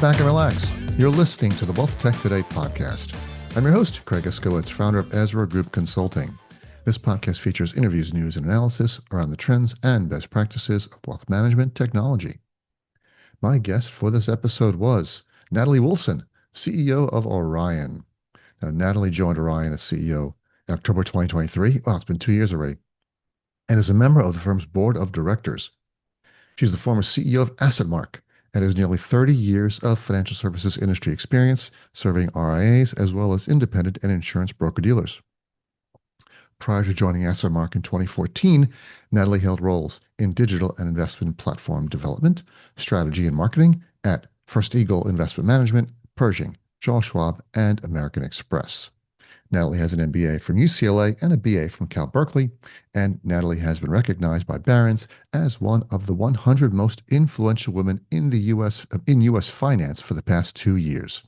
back and relax. You're listening to the Wealth Tech Today podcast. I'm your host, Craig Iskowitz, founder of Ezra Group Consulting. This podcast features interviews, news, and analysis around the trends and best practices of wealth management technology. My guest for this episode was Natalie Wolfsen, CEO of Orion. Now, Natalie joined Orion as CEO in October 2023. Wow, it's been 2 years already. And is a member of the firm's board of directors. She's the former CEO of AssetMark and has nearly 30 years of financial services industry experience serving RIAs as well as independent and insurance broker-dealers. Prior to joining AssetMark in 2014, Natalie held roles in digital and investment platform development, strategy and marketing at First Eagle Investment Management, Pershing, Charles Schwab, and American Express. Natalie has an MBA from UCLA and a BA from Cal Berkeley, and Natalie has been recognized by Barron's as one of the 100 most influential women in the U.S. finance for the past 2 years.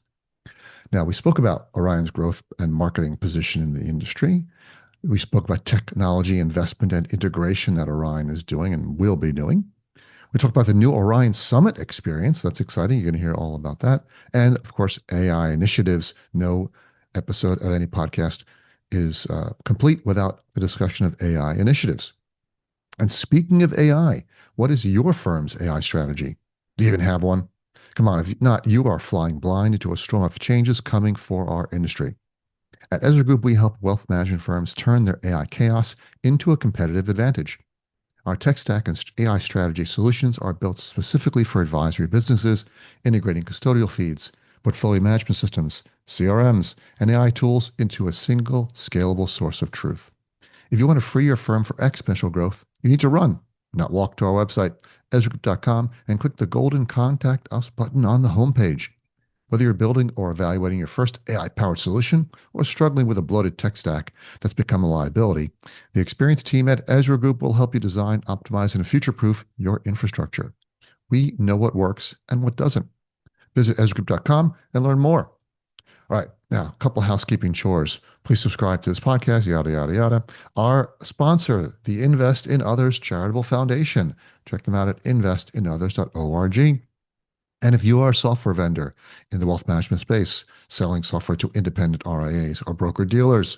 Now, we spoke about Orion's growth and marketing position in the industry. We spoke about technology investment and integration that Orion is doing and will be doing. We talked about the new Orion Summit experience. That's exciting. You're going to hear all about that. And of course, AI initiatives. No episode of any podcast is complete without a discussion of AI initiatives. And speaking of AI, what is your firm's AI strategy? Do you even have one? Come on, if not, you are flying blind into a storm of changes coming for our industry. At Ezra Group, we help wealth management firms turn their AI chaos into a competitive advantage. Our tech stack and AI strategy solutions are built specifically for advisory businesses, integrating custodial feeds, portfolio management systems, CRMs, and AI tools into a single scalable source of truth. If you want to free your firm for exponential growth, you need to run, not walk to our website, ezragroup.com, and click the golden Contact Us button on the homepage. Whether you're building or evaluating your first AI-powered solution or struggling with a bloated tech stack that's become a liability, the experienced team at Ezra Group will help you design, optimize, and future-proof your infrastructure. We know what works and what doesn't. Visit ezragroup.com and learn more. All right, now, a couple housekeeping chores. Please subscribe to this podcast, yada, yada, yada. Our sponsor, the Invest in Others Charitable Foundation. Check them out at investinothers.org. And if you are a software vendor in the wealth management space, selling software to independent RIAs or broker-dealers,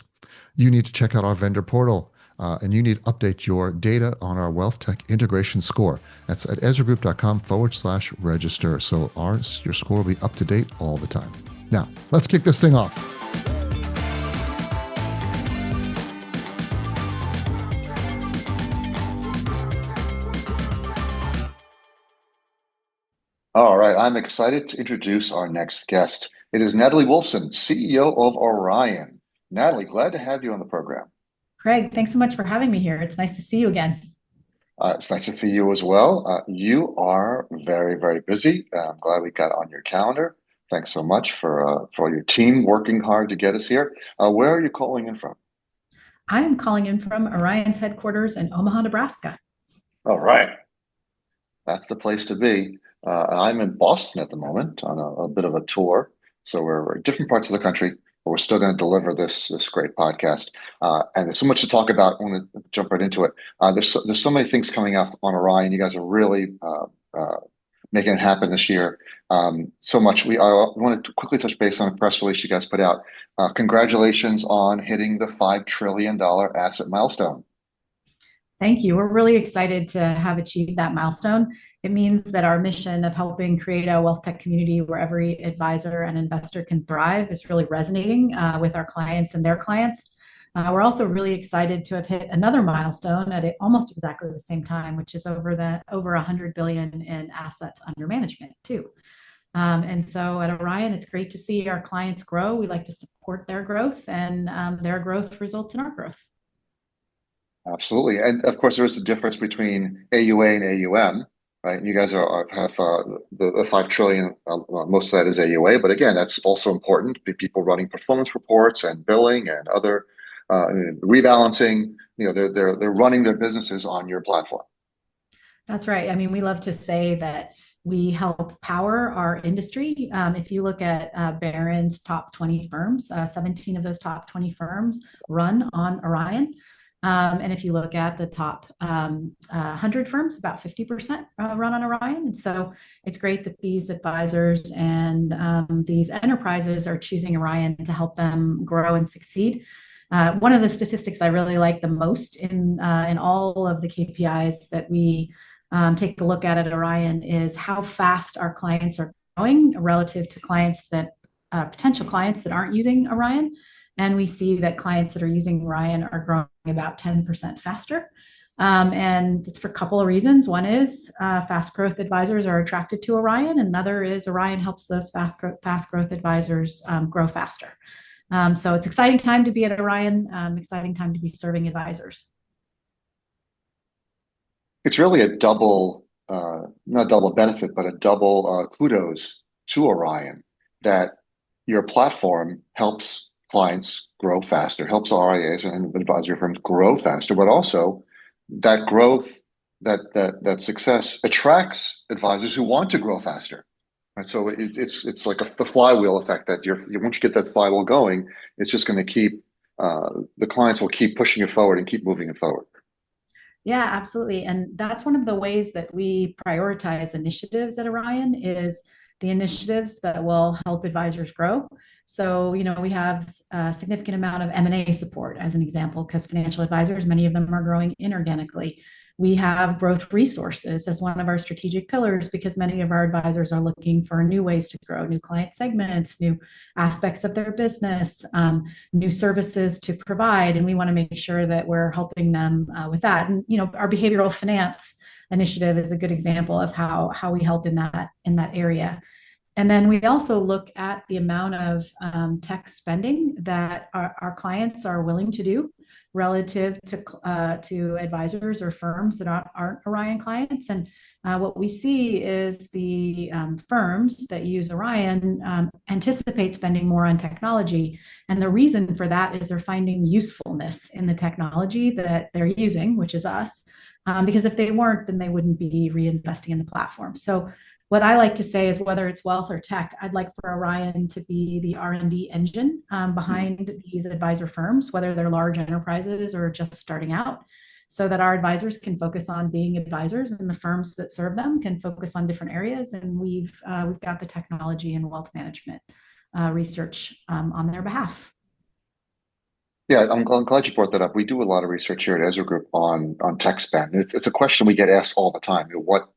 you need to check out our vendor portal. And you need to update your data on our Wealth Tech Integration Score. That's at ezragroup.com/register. So your score will be up to date all the time. Now, let's kick this thing off. All right, I'm excited to introduce our next guest. It is Natalie Wolfsen, CEO of Orion. Natalie, glad to have you on the program. Craig, thanks so much for having me here. It's nice to see you again. It's nice to see you as well. You are very, very busy. I'm glad we got on your calendar. Thanks so much for your team working hard to get us here. Where are you calling in from? I am calling in from Orion's headquarters in Omaha, Nebraska. All right. That's the place to be. I'm in Boston at the moment on a bit of a tour. So we're in different parts of the country, but we're still going to deliver this great podcast. And there's so much to talk about. I want to jump right into it. There's so many things coming up on Orion. You guys are really making it happen this year. So much. I wanted to quickly touch base on a press release you guys put out. Congratulations on hitting the $5 trillion asset milestone. Thank you. We're really excited to have achieved that milestone. It means that our mission of helping create a wealth tech community where every advisor and investor can thrive is really resonating with our clients and their clients. We're also really excited to have hit another milestone at almost exactly the same time, which is over $100 billion in assets under management too. And so at Orion, it's great to see our clients grow. We like to support their growth, and their growth results in our growth. Absolutely. And of course, there is a difference between AUA and AUM, right? You guys have the 5 trillion, most of that is AUA, but again, that's also important. People running performance reports and billing and other rebalancing, they're running their businesses on your platform. That's right. I mean, we love to say that we help power our industry. If you look at Barron's top 20 firms, 17 of those top 20 firms run on Orion. And if you look at the top 100 firms, about 50% run on Orion. And so it's great that these advisors and these enterprises are choosing Orion to help them grow and succeed. One of the statistics I really like the most in all of the KPIs that we take a look at Orion is how fast our clients are growing relative to clients that potential clients that aren't using Orion. And we see that clients that are using Orion are growing about 10% faster. And it's for a couple of reasons. One is fast growth advisors are attracted to Orion. Another is Orion helps those fast growth advisors grow faster. So it's exciting time to be at Orion, exciting time to be serving advisors. It's really a double, not double benefit, but a double kudos to Orion that your platform helps clients grow faster, helps RIAs and advisory firms grow faster, but also that growth, that success attracts advisors who want to grow faster. Right? So it's like the flywheel effect that once you get that flywheel going, it's just going to keep the clients will keep pushing it forward and keep moving it forward. Yeah, absolutely. And that's one of the ways that we prioritize initiatives at Orion is the initiatives that will help advisors grow. So, we have a significant amount of M&A support as an example, because financial advisors, many of them are growing inorganically. We have growth resources as one of our strategic pillars because many of our advisors are looking for new ways to grow, new client segments, new aspects of their business, new services to provide, and we want to make sure that we're helping them with that. And our behavioral finance initiative is a good example of how we help in that area. And then we also look at the amount of tech spending that our clients are willing to do relative to advisors or firms that aren't Orion clients. And what we see is the firms that use Orion anticipate spending more on technology. And the reason for that is they're finding usefulness in the technology that they're using, which is us. Because if they weren't, then they wouldn't be reinvesting in the platform. So what I like to say is whether it's wealth or tech, I'd like for Orion to be the R&D engine behind these advisor firms, whether they're large enterprises or just starting out, so that our advisors can focus on being advisors and the firms that serve them can focus on different areas. And we've got the technology and wealth management research on their behalf. Yeah, I'm glad you brought that up. We do a lot of research here at Ezra Group on tech spend. It's a question we get asked all the time. What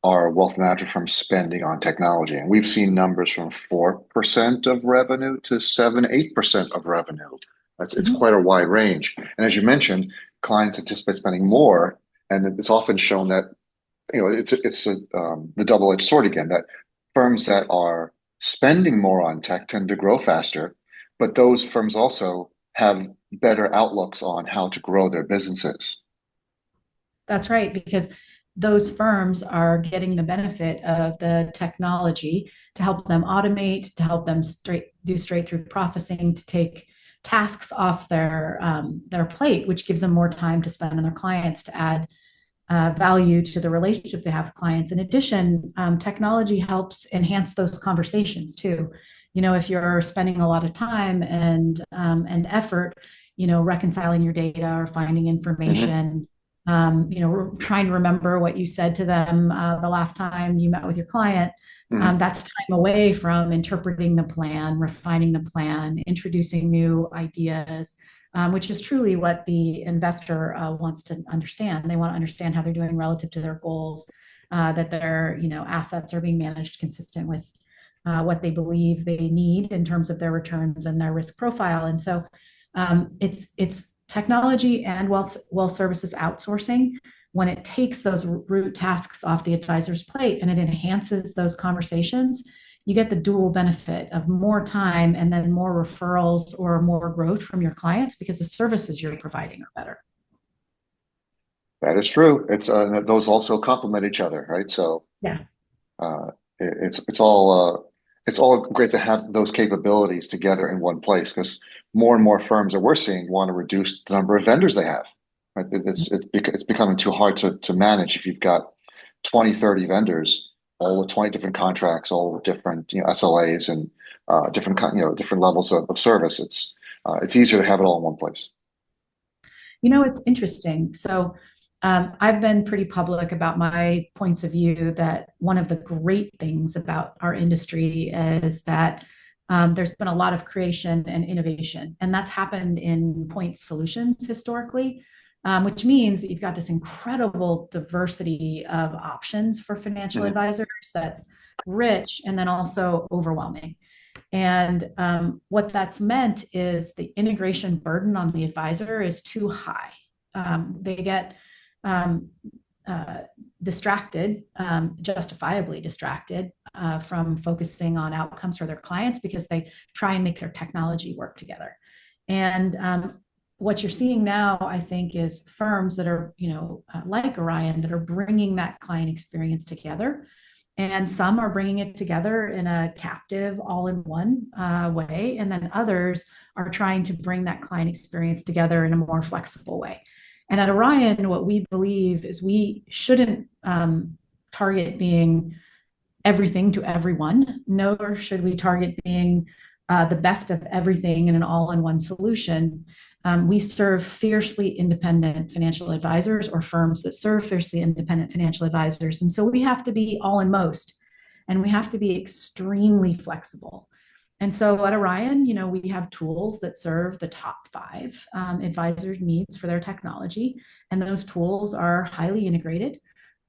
are wealth management firms spending on technology? And we've seen numbers from 4% of revenue to 7, 8% of revenue. It's quite a wide range. And as you mentioned, clients anticipate spending more, and it's often shown that it's the double-edged sword again, that firms that are spending more on tech tend to grow faster, but those firms also have better outlooks on how to grow their businesses. That's right, because those firms are getting the benefit of the technology to help them automate, to help them do straight through processing, to take tasks off their plate, which gives them more time to spend on their clients, to add value to the relationship they have with clients. In addition, technology helps enhance those conversations too. If you're spending a lot of time and effort, reconciling your data or finding information, trying to remember what you said to them the last time you met with your client. That's time away from interpreting the plan, refining the plan, introducing new ideas, which is truly what the investor wants to understand. They want to understand how they're doing relative to their goals, that their assets are being managed consistent with what they believe they need in terms of their returns and their risk profile. And so it's technology and wealth services outsourcing when it takes those root tasks off the advisor's plate and it enhances those conversations. You get the dual benefit of more time and then more referrals or more growth from your clients because the services you're providing are better. That is true. It's those also complement each other, right? So Yeah. It's all great to have those capabilities together in one place because more and more firms that we're seeing want to reduce the number of vendors they have. Right? It's becoming too hard to manage if you've got 20, 30 vendors, all with 20 different contracts, all with different SLAs and different levels of service. It's easier to have it all in one place. It's interesting. So I've been pretty public about my points of view that one of the great things about our industry is that there's been a lot of creation and innovation, and that's happened in point solutions historically, which means that you've got this incredible diversity of options for financial Mhm. advisors that's rich and then also overwhelming. And what that's meant is the integration burden on the advisor is too high. They get um, uh, distracted, justifiably distracted from focusing on outcomes for their clients because they try and make their technology work together. And what you're seeing now, I think, is firms that are, like Orion, that are bringing that client experience together, and some are bringing it together in a captive all-in-one way, and then others are trying to bring that client experience together in a more flexible way. And at Orion, what we believe is we shouldn't target being everything to everyone, nor should we target being the best of everything in an all-in-one solution. We serve fiercely independent financial advisors, or firms that serve fiercely independent financial advisors. And so we have to be all in most, and we have to be extremely flexible. And so at Orion, we have tools that serve the top five advisors' needs for their technology, and those tools are highly integrated.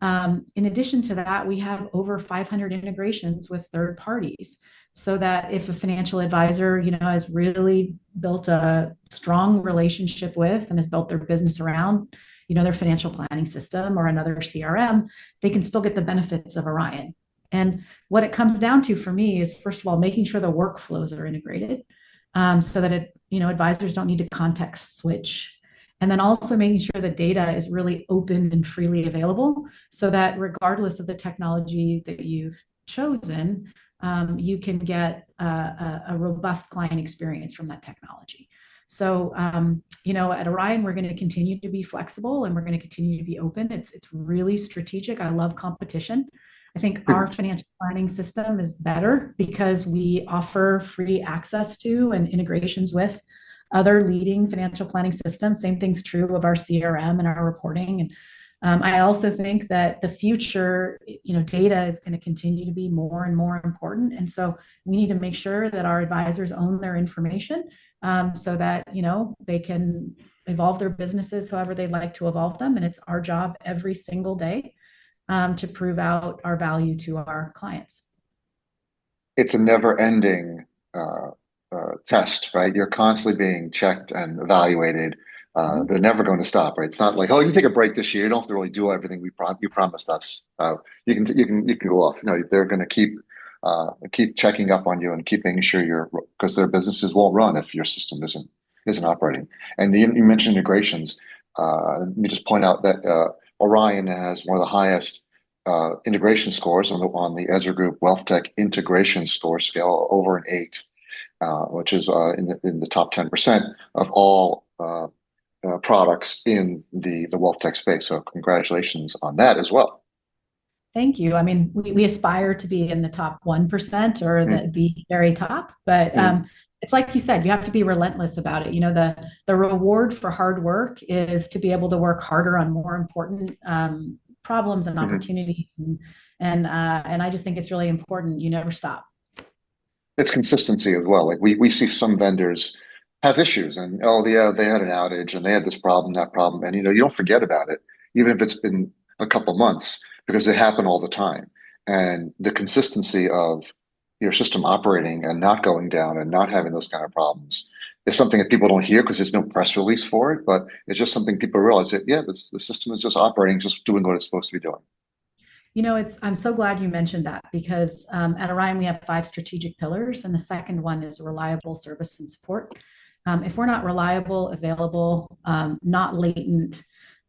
In addition to that, we have over 500 integrations with third parties, so that if a financial advisor, has really built a strong relationship with and has built their business around, their financial planning system or another CRM, they can still get the benefits of Orion. And what it comes down to for me is, first of all, making sure the workflows are integrated, so that advisors don't need to context switch, and then also making sure the data is really open and freely available, so that regardless of the technology that you've chosen, you can get a robust client experience from that technology. So, at Orion, we're going to continue to be flexible, and we're going to continue to be open. It's really strategic. I love competition. I think our financial planning system is better because we offer free access to and integrations with other leading financial planning systems. Same thing's true of our CRM and our reporting. And I also think that the future, data is going to continue to be more and more important. And so we need to make sure that our advisors own their information, so that, they can evolve their businesses however they'd like to evolve them. And it's our job every single day to prove out our value to our clients. It's a never-ending test, right? You're constantly being checked and evaluated. Mhm. They're never going to stop, right? It's not like, oh, you can take a break this year. You don't have to really do everything you promised us. You can go off. No, they're going to keep checking up on you and keep making sure because their businesses won't run if your system isn't operating. And you mentioned integrations. Let me just point out that Orion has one of the highest integration scores on the Ezra Group Wealth Tech integration score scale, over an 8, which is in the top 10% of all products in the wealth tech space. So congratulations on that as well. Thank you. I mean, we aspire to be in the top 1% or Mm, the very top, but mm, it's like you said, you have to be relentless about it. The reward for hard work is to be able to work harder on more important problems and mhm. opportunities, and I just think it's really important. You never stop. It's consistency as well. Like we see some vendors have issues, and oh yeah, they had an outage and they had this problem, that problem, and you don't forget about it, even if it's been a couple months, because they happen all the time. And the consistency of your system operating and not going down and not having those kind of problems is something that people don't hear because there's no press release for it, but it's just something people realize that yeah, the system is just operating, just doing what it's supposed to be doing. I'm so glad you mentioned that because at Orion, we have 5 strategic pillars, and the second one is reliable service and support. If we're not reliable, available, not latent,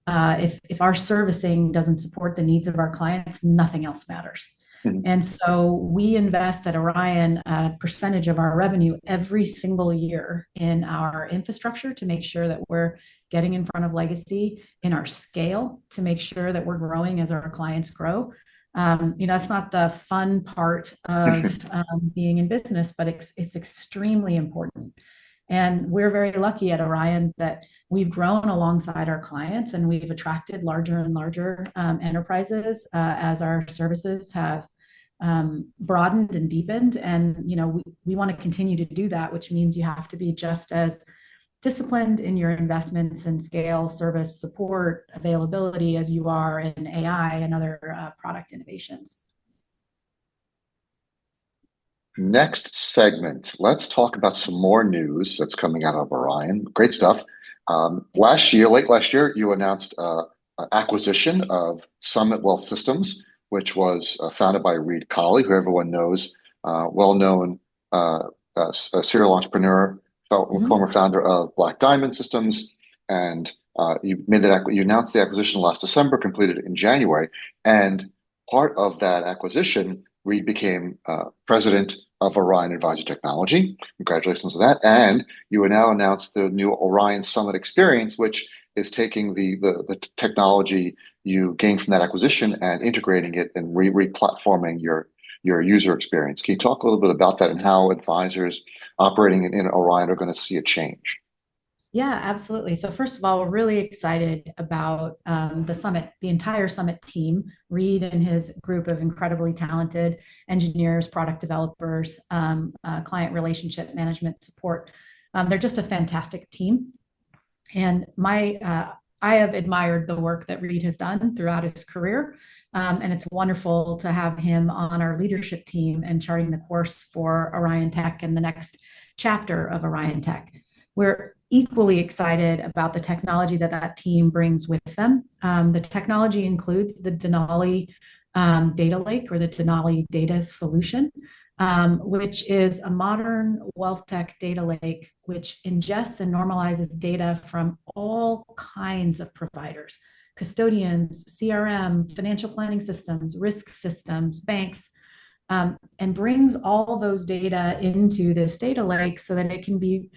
if our servicing doesn't support the needs of our clients, nothing else matters. Mhm. And so we invest at Orion a percentage of our revenue every single year in our infrastructure to make sure that we're getting in front of legacy, in our scale to make sure that we're growing as our clients grow. That's not the fun part of being in business, but it's extremely important. And we're very lucky at Orion that we've grown alongside our clients and we've attracted larger and larger enterprises as our services have broadened and deepened. And, we want to continue to do that, which means you have to be just as disciplined in your investments in scale, service, support, availability as you are in AI and other product innovations. Next segment, let's talk about some more news that's coming out of Orion. Great stuff. Late last year, you announced an acquisition of Summit Wealth Systems, which was founded by Reed Colley, who everyone knows, well-known serial entrepreneur, former founder of Black Diamond Systems, and you announced the acquisition last December, completed it in January, and part of that acquisition, Reed became president of Orion Advisor Technology. Congratulations on that. And you have now announced the new Orion Summit Experience, which is taking the technology you gained from that acquisition and integrating it and re-platforming your user experience. Can you talk a little bit about that and how advisors operating in Orion are going to see a change? Yeah, absolutely. So first of all, we're really excited about the summit, the entire summit team, Reed and his group of incredibly talented engineers, product developers, client relationship management support. They're just a fantastic team. And I have admired the work that Reed has done throughout his career. And it's wonderful to have him on our leadership team and charting the course for Orion Tech and the next chapter of Orion Tech. We're equally excited about the technology that team brings with them. The technology includes the Denali data lake or the Denali data solution, which is a modern wealth tech data lake which ingests and normalizes data from all kinds of providers, custodians, CRM, financial planning systems, risk systems, banks, and brings all those data into this data lake so that it can be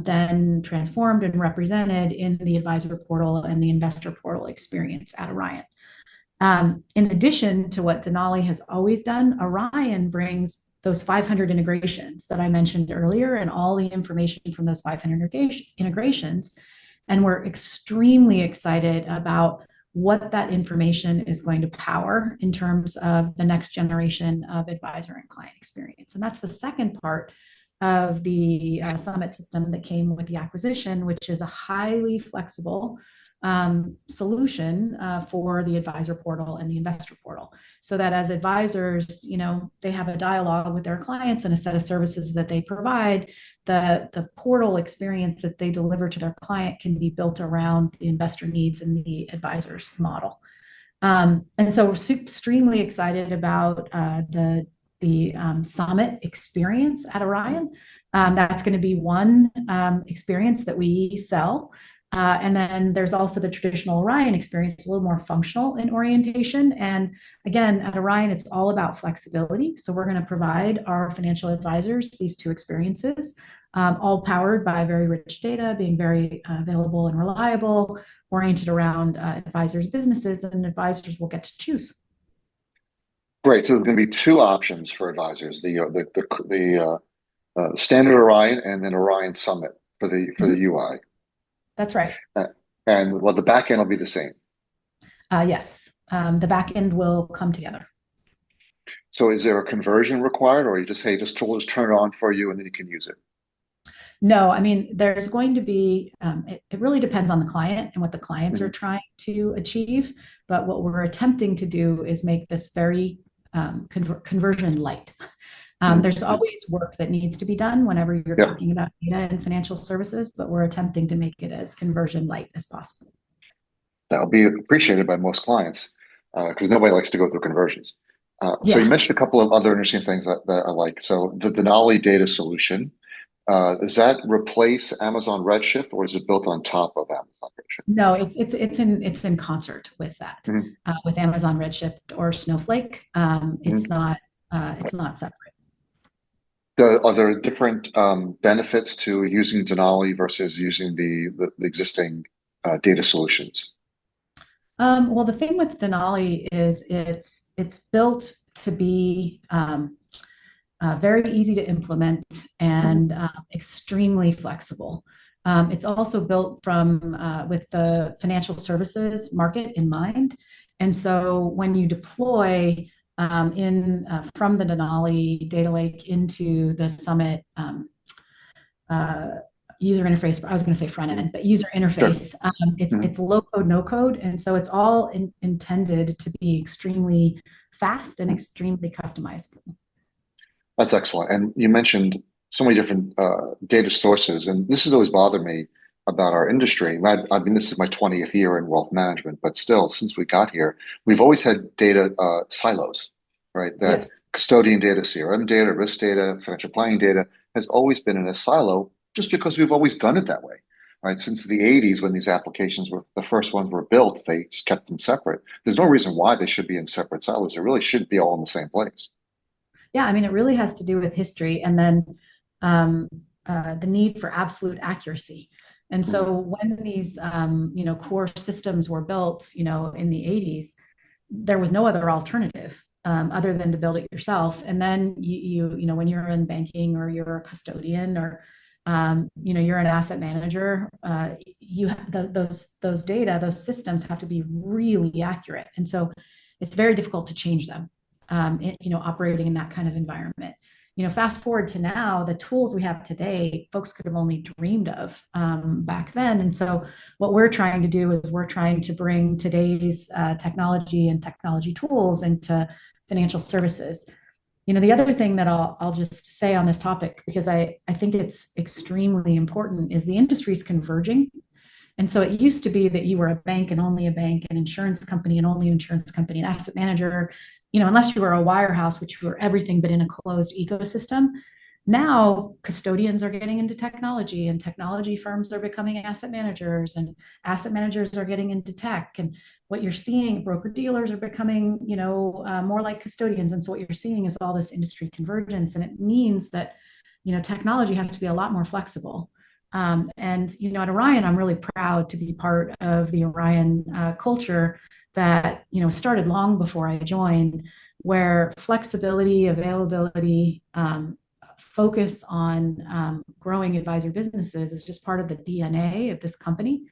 then transformed and represented in the advisor portal and the investor portal experience at Orion. In addition to what Denali has always done, Orion brings those 500 integrations that I mentioned earlier and all the information from those 500 integrations. And we're extremely excited about what that information is going to power in terms of the next generation of advisor and client experience. And that's the second part of the Summit system that came with the acquisition, which is a highly flexible solution for the advisor portal and the investor portal, so that as advisors, they have a dialogue with their clients and a set of services that they provide. The portal experience that they deliver to their client can be built around the investor needs and the advisor's model. And so we're extremely excited about the Summit experience at Orion. That's going to be one experience that we sell. And then there's also the traditional Orion experience, a little more functional in orientation. And again, at Orion, it's all about flexibility. So we're going to provide our financial advisors these two experiences, all powered by very rich data, being very available and reliable, oriented around advisors' businesses, and advisors will get to choose. Great. So there's going to be two options for advisors: the standard Orion and then Orion Summit for the UI. That's right. And well, the back end will be the same. Yes, the back end will come together. So is there a conversion required, or you just we'll just turn it on for you and then you can use it? No, I mean, there's going to be, it really depends on the client and what the clients are trying to achieve. But what we're attempting to do is make this very conversion light. There's always work that needs to be done whenever you're talking about data and financial services, but we're attempting to make it as conversion light as possible. That'll be appreciated by most clients because nobody likes to go through conversions. So you mentioned a couple of other interesting things that I like. So the Denali data solution, does that replace Amazon Redshift, or is it built on top of Amazon Redshift? No, it's in concert with that, with Amazon Redshift or Snowflake. It's not separate. Are there different benefits to using Denali versus using the existing data solutions? Well, the thing with Denali is it's built to be very easy to implement, Mhm. and extremely flexible. It's also built from with the financial services market in mind. And so when you deploy in from the Denali data lake into the Summit uh, user interface, I was going to say front Mhm. end, but user Sure. interface, it's Mhm. it's low code, no code, and so it's all intended to be extremely fast and extremely customizable. That's excellent. And you mentioned so many different data sources, and this has always bothered me about our industry. I mean, this is my 20th year in wealth management, but still, since we got here, we've always had data silos, right? That Yes. custodian data, CRM data, risk data, financial planning data has always been in a silo just because we've always done it that way, right? Since the 80s, when these applications were the first ones were built, they just kept them separate. There's no reason why they should be in separate silos. They really should be all in the same place. Yeah, I mean, it really has to do with history and then um, the need for absolute accuracy. And Mhm. so when these, core systems were built, in the 80s, there was no other alternative other than to build it yourself. And then when you're in banking or you're a custodian or you're an asset manager, those data, those systems have to be really accurate, and so it's very difficult to change them. Operating in that kind of environment. Fast forward to now, the tools we have today, folks could have only dreamed of back then, and so what we're trying to do is we're trying to bring today's technology and technology tools into financial services. The other thing that I'll just say on this topic, because I think it's extremely important, is the industry is converging. And so it used to be that you were a bank and only a bank, an insurance company and only an insurance company, an asset manager, unless you were a wirehouse, which were everything but in a closed ecosystem. Now custodians are getting into technology, and technology firms are becoming asset managers, and asset managers are getting into tech. And what you're seeing, broker dealers are becoming, more like custodians. And so what you're seeing is all this industry convergence, and it means that, technology has to be a lot more flexible. And at Orion, I'm really proud to be part of the Orion culture that started long before I joined, where flexibility, availability, focus on growing advisor businesses is just part of the DNA of this company.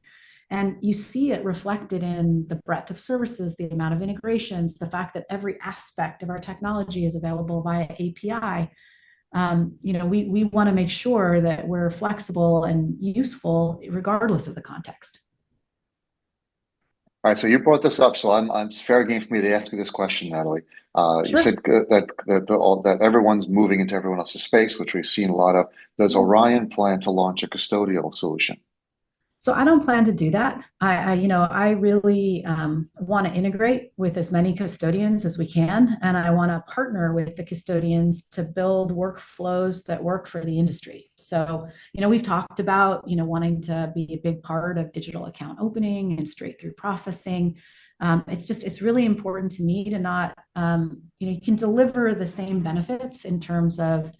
And you see it reflected in the breadth of services, the amount of integrations, the fact that every aspect of our technology is available via API. We want to make sure that we're flexible and useful regardless of the context. All right, so you brought this up, so it's fair game for me to ask you this question, Natalie. You Sure. said that everyone's moving into everyone else's space, which we've seen a lot of. Does Orion plan to launch a custodial solution? So I don't plan to do that. I really want to integrate with as many custodians as we can, and I want to partner with the custodians to build workflows that work for the industry. So, we've talked about, wanting to be a big part of digital account opening and straight through processing. It's really important to me to not, you can deliver the same benefits in terms of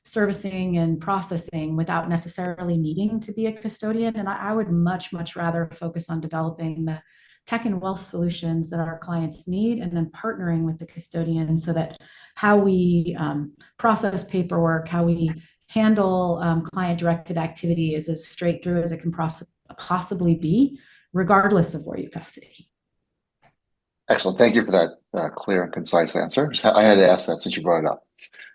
servicing and processing without necessarily needing to be a custodian. And I would much, much rather focus on developing the tech and wealth solutions that our clients need, and then partnering with the custodian so that how we process paperwork, how we handle client directed activity is as straight through as it can possibly be, regardless of where you custody. Excellent. Thank you for that clear and concise answer. I had to ask that since you brought it up.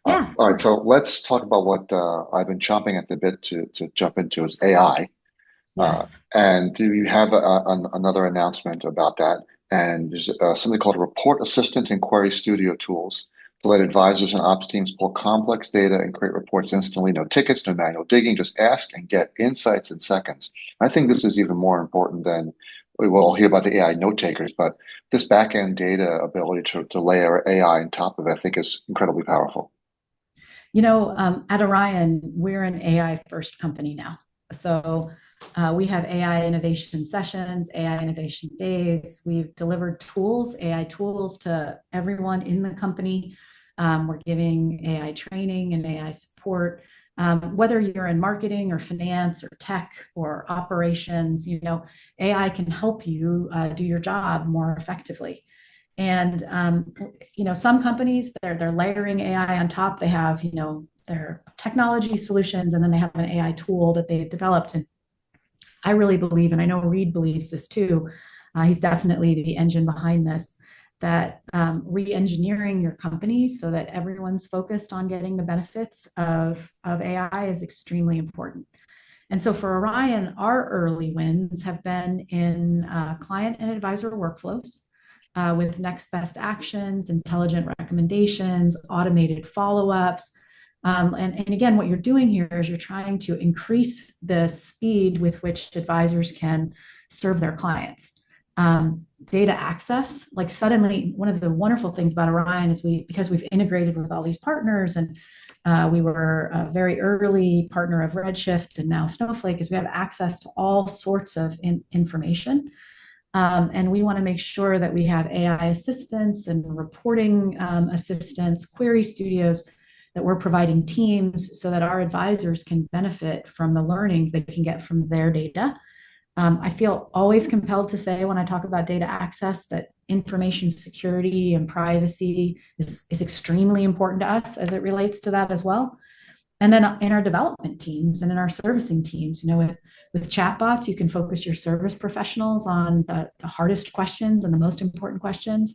Yeah, of All right, course. so let's talk about what I've been chomping at the bit to jump into is AI. Yes. And do you have another announcement about that? And there's something called a report assistant and query studio tools to let advisors and ops teams pull complex data and create reports instantly. No tickets, no manual digging, just ask and get insights in seconds. I think this is even more important than we will all hear about the AI note takers, but this back end data ability to layer AI on top of it, I think is incredibly powerful. At Orion, we're an AI first company now. So we have AI innovation sessions, AI innovation days. We've delivered tools, AI tools to everyone in the company. We're giving AI training and AI support. Whether you're in marketing or finance or tech or operations, AI can help you do your job more effectively. And some companies they're layering AI on top. They have their technology solutions, and then they have an AI tool that they've developed. And I really believe, and I know Reed believes this too. He's definitely the engine behind this. That re-engineering your company so that everyone's focused on getting the benefits of AI is extremely important. And so for Orion, our early wins have been in client and advisor workflows with next best actions, intelligent recommendations, automated follow-ups. And again, what you're doing here is you're trying to increase the speed with which advisors can serve their clients. Data access, like suddenly, one of the wonderful things about Orion is because we've integrated with all these partners, and we were a very early partner of Redshift and now Snowflake, is we have access to all sorts of information. And we want to make sure that we have AI assistants and reporting assistants, query studios, that we're providing teams so that our advisors can benefit from the learnings they can get from their data. I feel always compelled to say when I talk about data access that information security and privacy is extremely important to us as it relates to that as well. And then in our development teams and in our servicing teams, with chatbots, you can focus your service professionals on the hardest questions and the most important questions.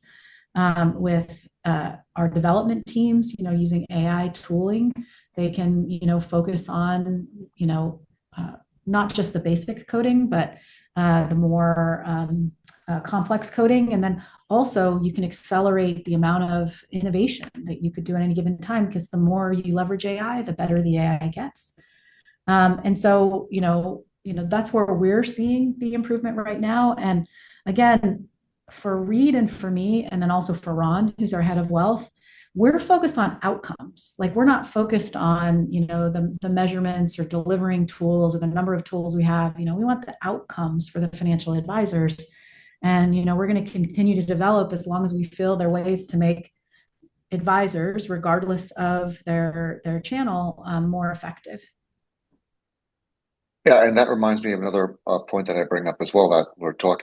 With our development teams, using AI tooling, they can, focus on, not just the basic coding, but the more complex coding. And then also you can accelerate the amount of innovation that you could do at any given time, because the more you leverage AI, the better the AI gets. And so, that's where we're seeing the improvement right now. And again, for Reed and for me, and then also for Ron, who's our head of wealth, we're focused on outcomes. Like, we're not focused on, the measurements or delivering tools or the number of tools we have. We want the outcomes for the financial advisors. And, we're going to continue to develop as long as we feel there are ways to make advisors, regardless of their channel, more effective. Yeah, and that reminds me of another point that I bring up as well, that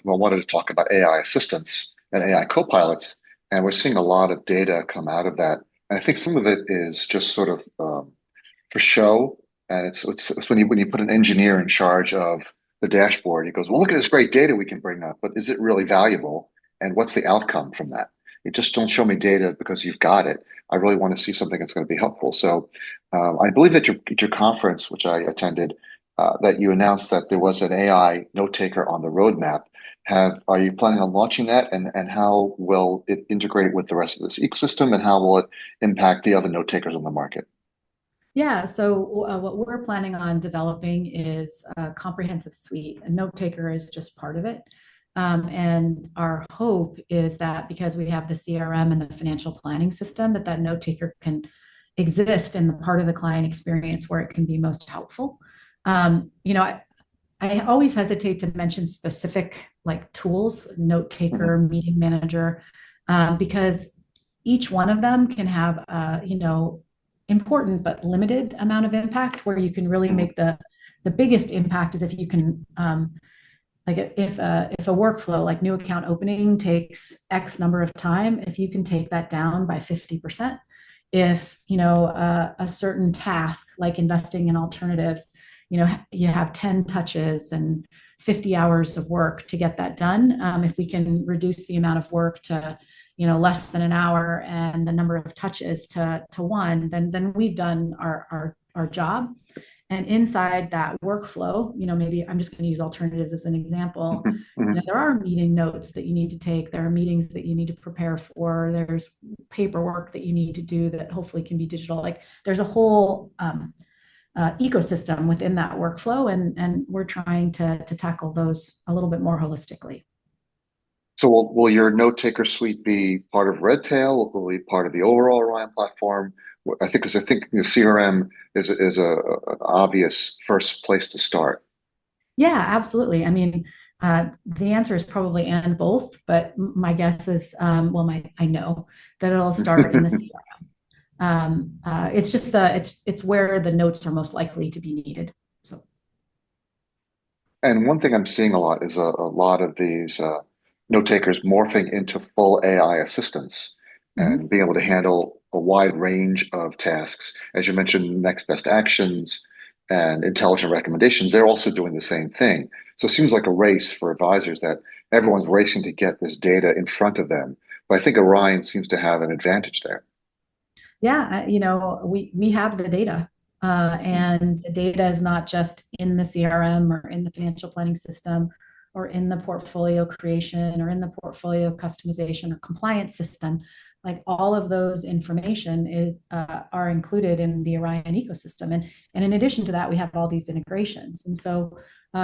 wanted to talk about AI assistants and AI co-pilots, and we're seeing a lot of data come out of that. And I think some of it is just sort of for show, and it's when you put an engineer in charge of the dashboard, he goes, "Well, look at this great data we can bring up, but is it really valuable? And what's the outcome from that? It just don't show me data because you've got it. I really want to see something that's going to be helpful." So I believe at your conference, which I attended, that you announced that there was an AI note taker on the roadmap. Are you planning on launching that, and how will it integrate with the rest of this ecosystem, and how will it impact the other note takers on the market? Yeah, so what we're planning on developing is a comprehensive suite. A note taker is just part of it. And our hope is that because we have the CRM and the financial planning system, that note taker can exist in the part of the client experience where it can be most helpful. I always hesitate to mention specific like tools, note taker, meeting manager, because each one of them can have important but limited amount of impact. Where you can really make the biggest impact is if you can like if a workflow like new account opening takes X number of time, if you can take that down by 50%. If a certain task like investing in alternatives, you have 10 touches and 50 hours of work to get that done. If we can reduce the amount of work to less than an hour and the number of touches to one, then we've done our job. And inside that workflow, maybe I'm just going to use alternatives as an example. There are meeting notes that you need to take. There are meetings that you need to prepare for. There's paperwork that you need to do that hopefully can be digital. Like, there's a whole ecosystem within that workflow, and we're trying to tackle those a little bit more holistically. So will your note taker suite be part of Redtail? Will it be part of the overall Orion platform? I think the CRM is an obvious first place to start. Yeah, absolutely. I mean, the answer is probably and both, but my guess is, I know that it'll start in the CRM. It's just it's where the notes are most likely to be needed. So. And one thing I'm seeing a lot is a lot of these note takers morphing into full AI assistants Mhm. and being able to handle a wide range of tasks. As you mentioned, next best actions and intelligent recommendations, they're also doing the same thing. So it seems like a race for advisors that everyone's racing to get this data in front of them. But I think Orion seems to have an advantage there. Yeah, we have the data, and the data is not just in the CRM or in the financial planning system or in the portfolio creation or in the portfolio customization or compliance system. Like all of those information is are included in the Orion ecosystem, and in addition to that, we have all these integrations, and so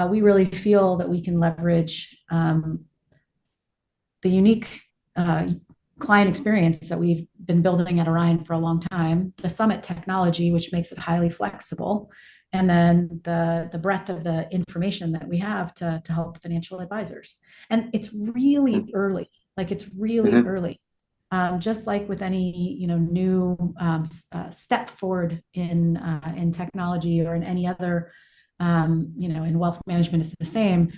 we really feel that we can leverage the unique client experience that we've been building at Orion for a long time, the Summit technology, which makes it highly flexible, and then the breadth of the information that we have to help financial advisors. And it's really early, like it's really Mm-hmm. early. Just like with any new step forward in technology or in any other in wealth management, it's the same.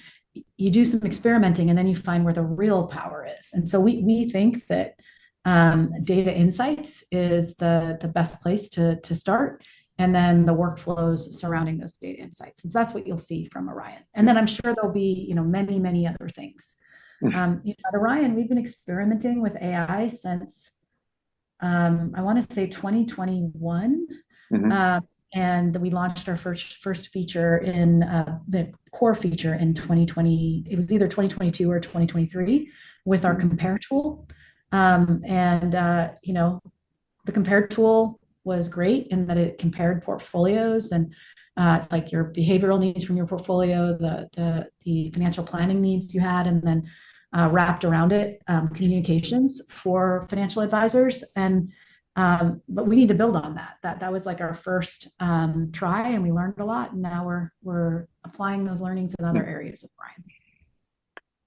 You do some experimenting and then you find where the real power is. And so we think that data insights is the best place to start. And then the workflows surrounding those data insights. And so that's what you'll see from Orion. And then I'm sure there'll be, many, many other things. At Orion, we've been experimenting with AI since I want to say 2021. Mm-hmm. Uh, and we launched our first feature in the core feature in 2020. It was either 2022 or 2023 with our compare tool. The compare tool was great in that it compared portfolios and like your behavioral needs from your portfolio, the financial planning needs you had, and then wrapped around it communications for financial advisors. But we need to build on that. That was like our first try, and we learned a lot. And now we're applying those learnings in other areas of Brian.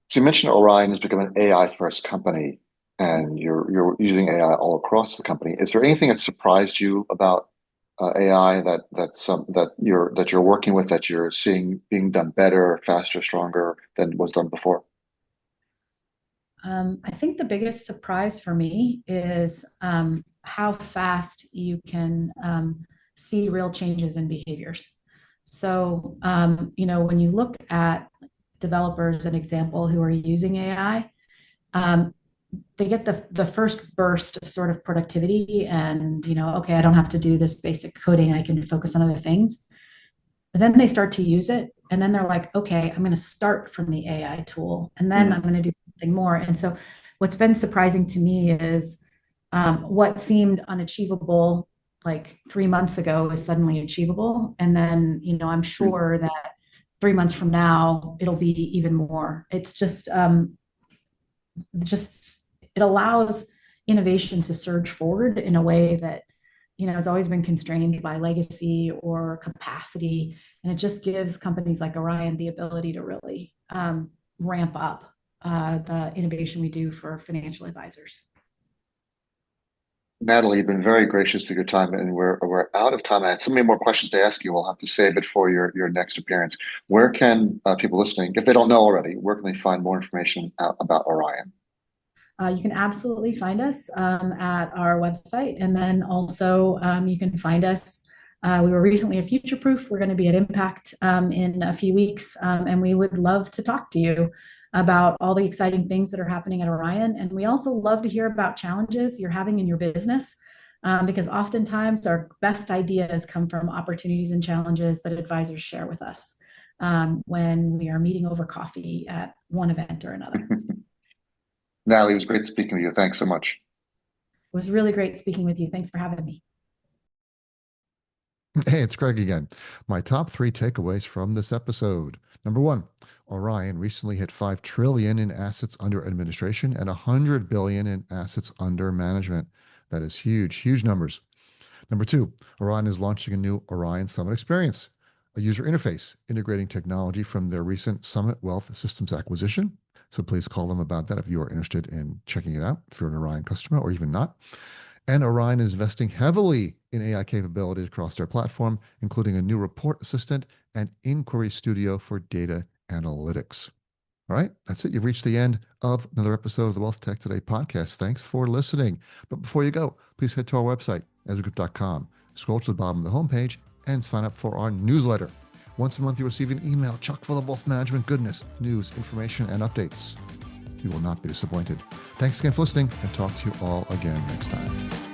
So you mentioned Orion has become an AI first company and you're using AI all across the company. Is there anything that surprised you about AI that you're working with that you're seeing being done better, faster, stronger than was done before? I think the biggest surprise for me is how fast you can see real changes in behaviors. So, when you look at developers, an example, who are using AI, um, they get the first burst of sort of productivity and, okay, I don't have to do this basic coding. I can focus on other things. But then they start to use it. And then they're like, okay, I'm going to start from the AI tool and then I'm Mm, going to do something more. And so what's been surprising to me is what seemed unachievable like 3 months ago is suddenly achievable. And then, I'm mm. sure that 3 months from now, it'll be even more. It's just it allows innovation to surge forward in a way that has always been constrained by legacy or capacity, and it just gives companies like Orion the ability to really ramp up the innovation we do for financial advisors. Natalie, you've been very gracious with your time, and we're out of time. I had so many more questions to ask you. We'll have to save it for your next appearance. Where can people listening, if they don't know already, where can they find more information out about Orion? You can absolutely find us at our website. And then also you can find us. We were recently at Future Proof. We're going to be at Impact in a few weeks. And we would love to talk to you about all the exciting things that are happening at Orion. And we also love to hear about challenges you're having in your business. Because oftentimes our best ideas come from opportunities and challenges that advisors share with us when we are meeting over coffee at one event or another. Natalie, it was great speaking with you. Thanks so much. It was really great speaking with you. Thanks for having me. Hey, it's Greg again. My top three takeaways from this episode. Number one, Orion recently hit 5 trillion in assets under administration and 100 billion in assets under management. That is huge, huge numbers. Number two, Orion is launching a new Orion Summit experience, a user interface integrating technology from their recent Summit Wealth Systems acquisition. So please call them about that if you are interested in checking it out, if you're an Orion customer or even not. And Orion is investing heavily in AI capabilities across their platform, including a new report assistant and inquiry studio for data analytics. All right, that's it. You've reached the end of another episode of the Wealth Tech Today podcast. Thanks for listening. But before you go, please head to our website, ezragroup.com, scroll to the bottom of the homepage, and sign up for our newsletter. Once a month, you receive an email chock full of wealth management goodness, news, information, and updates. You will not be disappointed. Thanks again for listening, and talk to you all again next time.